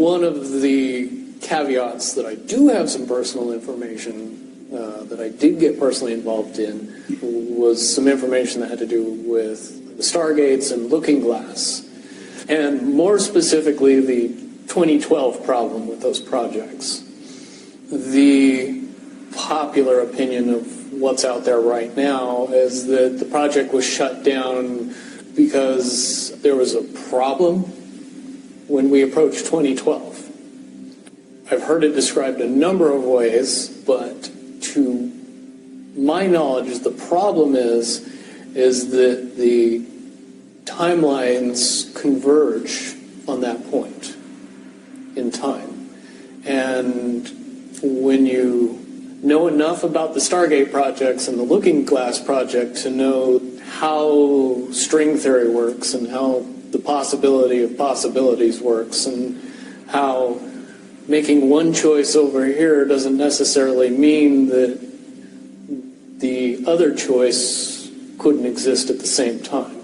One of the caveats that I do have some personal information that I did get personally involved in was some information that had to do with the Stargates and Looking Glass, and more specifically the 2012 problem with those projects. The popular opinion of what's out there right now is that the project was shut down because there was a problem when we approached 2012. I've heard it described a number of ways, but to my knowledge, the problem is that the timelines converge on that point in time. And when you know enough about the Stargate projects and the Looking Glass project to know how string theory works and how the possibility of possibilities works and how making one choice over here doesn't necessarily mean that the other choice couldn't exist at the same time.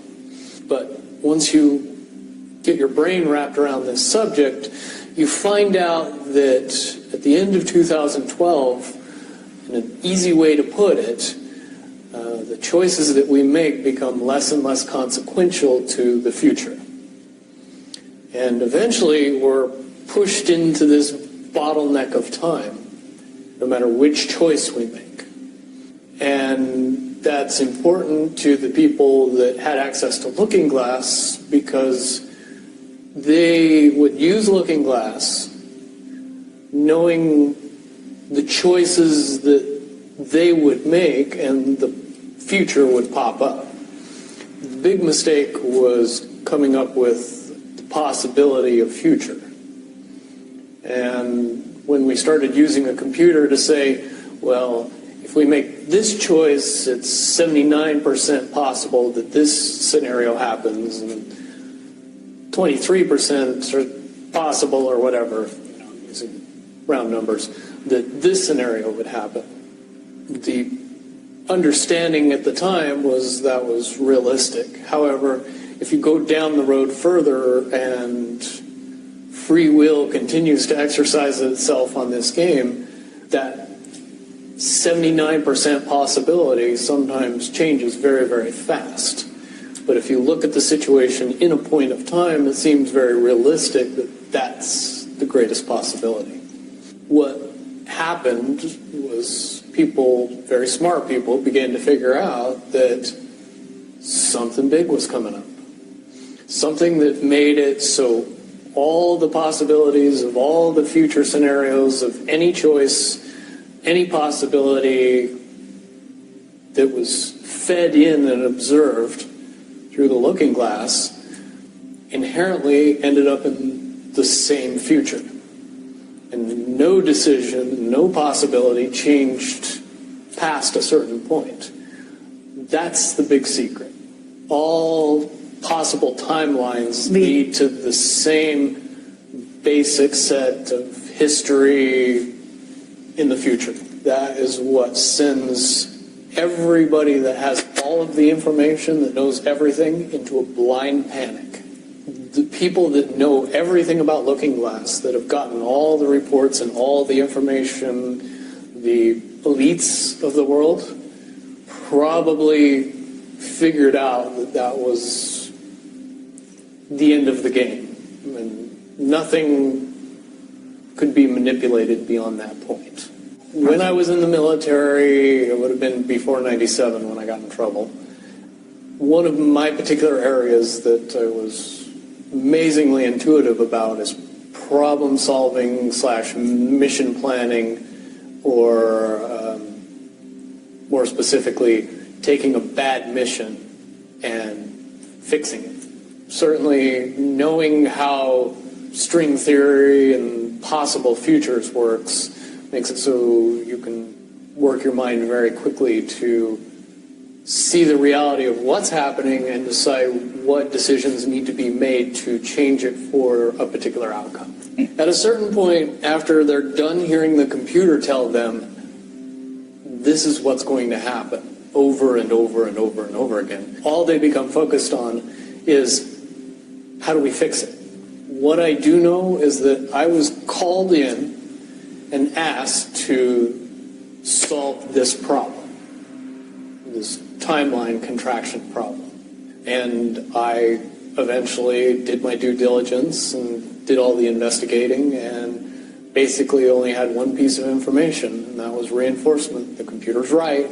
But once you get your brain wrapped around this subject, you find out that at the end of 2012, in an easy way to put it, the choices that we make become less and less consequential to the future. And eventually we're pushed into this bottleneck of time, no matter which choice we make. And that's important to the people that had access to Looking Glass because they would use Looking Glass knowing the choices that they would make and the future would pop up. The big mistake was coming up with the possibility of future. And when we started using a computer to say, well, if we make this choice, it's 79% possible that this scenario happens, and 23% are possible or whatever, using round numbers, that this scenario would happen. The understanding at the time was that was realistic. However, if you go down the road further and free will continues to exercise itself on this game, that 79% possibility sometimes changes very, very fast. But if you look at the situation in a point of time, it seems very realistic that that's the greatest possibility. What happened was people, very smart people, began to figure out that something big was coming up. Something that made it so all the possibilities of all the future scenarios of any choice, any possibility that was fed in and observed through the Looking Glass inherently ended up in the same future. And no decision, no possibility changed past a certain point. That's the big secret. All possible timelines lead to the same basic set of history in the future. That is what sends everybody that has all of the information, that knows everything, into a blind panic. The people that know everything about Looking Glass, that have gotten all the reports and all the information, the elites of the world, probably figured out that that was the end of the game. And nothing could be manipulated beyond that point. When I was in the military, it would have been before 97 when I got in trouble. One of my particular areas that I was amazingly intuitive about is problem solving / mission planning, or more specifically, taking a bad mission and fixing it. Certainly knowing how string theory and possible futures works makes it so you can work your mind very quickly to see the reality of what's happening and decide what decisions need to be made to change it for a particular outcome. At a certain point, after they're done hearing the computer tell them, this is what's going to happen over and over and over and over again, all they become focused on is, how do we fix it? What I do know is that I was called in and asked to solve this problem, this timeline contraction problem. And I eventually did my due diligence and did all the investigating and basically only had one piece of information, and that was reinforcement. The computer's right.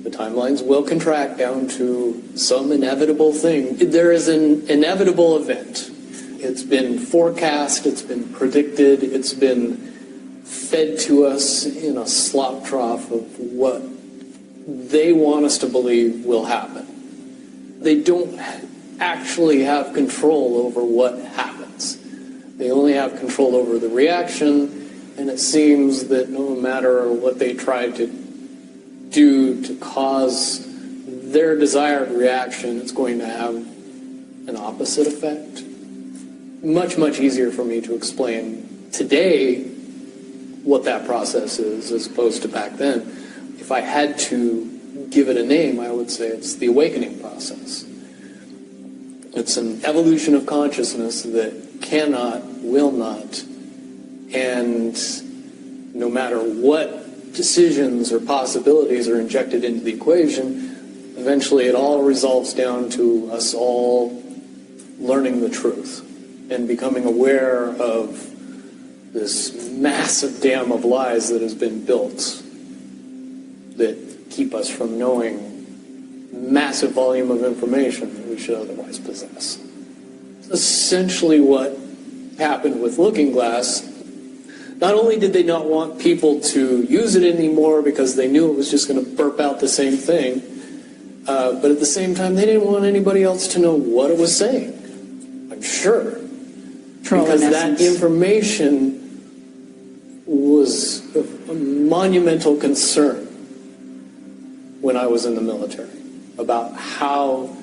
The timelines will contract down to some inevitable thing. There is an inevitable event. It's been forecast, it's been predicted, it's been fed to us in a slop trough of what they want us to believe will happen. They don't actually have control over what happens. They only have control over the reaction, and it seems that no matter what they try to do to cause their desired reaction, it's going to have an opposite effect. Much, much easier for me to explain today what that process is as opposed to back then. If I had to give it a name, I would say it's the awakening process. It's an evolution of consciousness that cannot, will not, and no matter what decisions or possibilities are injected into the equation, eventually it all resolves down to us all learning the truth and becoming aware of this massive dam of lies that has been built that keep us from knowing massive volume of information that we should otherwise possess. Essentially what happened with Looking Glass, not only did they not want people to use it anymore because they knew it was just going to burp out the same thing, but at the same time they didn't want anybody else to know what it was saying. I'm sure. Because that information was a monumental concern when I was in the military about how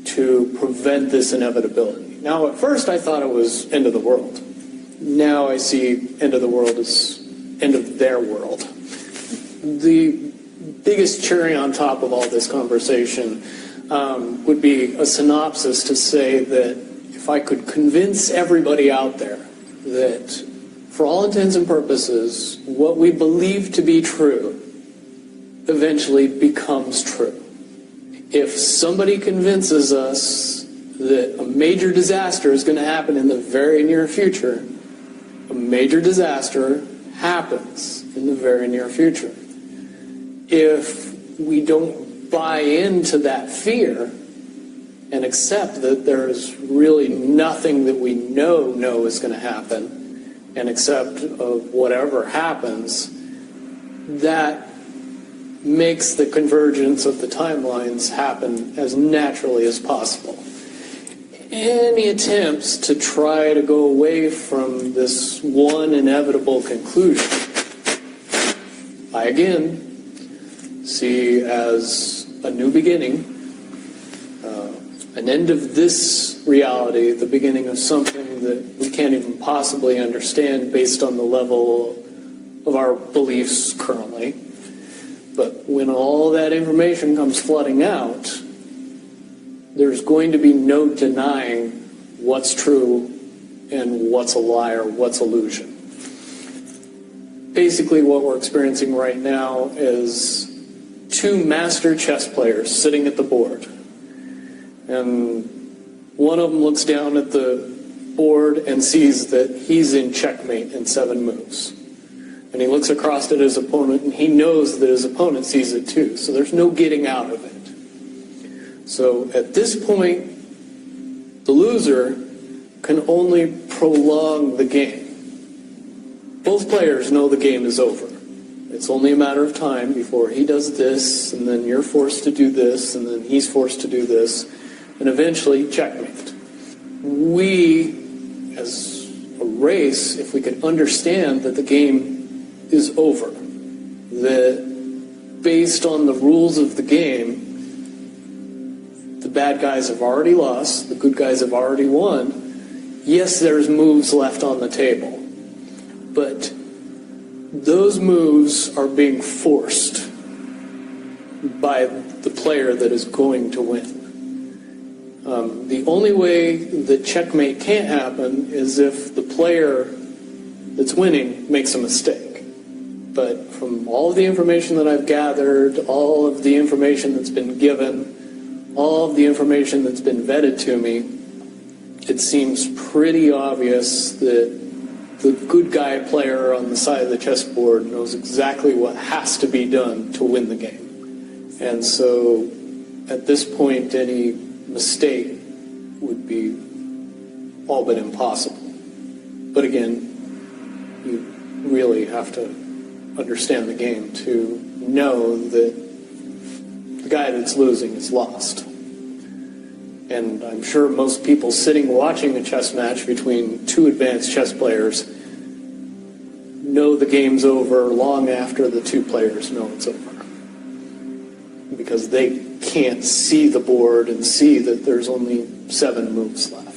to prevent this inevitability. Now, at first I thought it was end of the world. Now I see end of the world as end of their world. The biggest cherry on top of all this conversation would be a synopsis to say that if I could convince everybody out there that for all intents and purposes, what we believe to be true eventually becomes true. If somebody convinces us that a major disaster is going to happen in the very near future, a major disaster happens in the very near future. If we don't buy into that fear and accept that there is really nothing that we know is going to happen, and accept of whatever happens, that makes the convergence of the timelines happen as naturally as possible. Any attempts to try to go away from this one inevitable conclusion, I again see as a new beginning, an end of this reality, the beginning of something that we can't even possibly understand based on the level of our beliefs currently. But when all that information comes flooding out, there's going to be no denying what's true and what's a lie or what's illusion. Basically what we're experiencing right now is two master chess players sitting at the board. And one of them looks down at the board and sees that he's in checkmate in 7 moves. And he looks across at his opponent and he knows that his opponent sees it too. So there's no getting out of it. So at this point, the loser can only prolong the game. Both players know the game is over. It's only a matter of time before he does this, and then you're forced to do this, and then he's forced to do this, and eventually checkmate. We, as a race, if we could understand that the game is over, that based on the rules of the game, the bad guys have already lost, the good guys have already won. Yes, there's moves left on the table, but those moves are being forced by the player that is going to win. The only way that checkmate can't happen is if the player that's winning makes a mistake. But from all of the information that I've gathered, all of the information that's been given, all of the information that's been vetted to me, it seems pretty obvious that the good guy player on the side of the chessboard knows exactly what has to be done to win the game. And so at this point, any mistake would be all but impossible. But again, you really have to understand the game to know that the guy that's losing is lost. And I'm sure most people sitting watching a chess match between two advanced chess players know the game's over long after the two players know it's over. Because they can't see the board and see that there's only 7 moves left.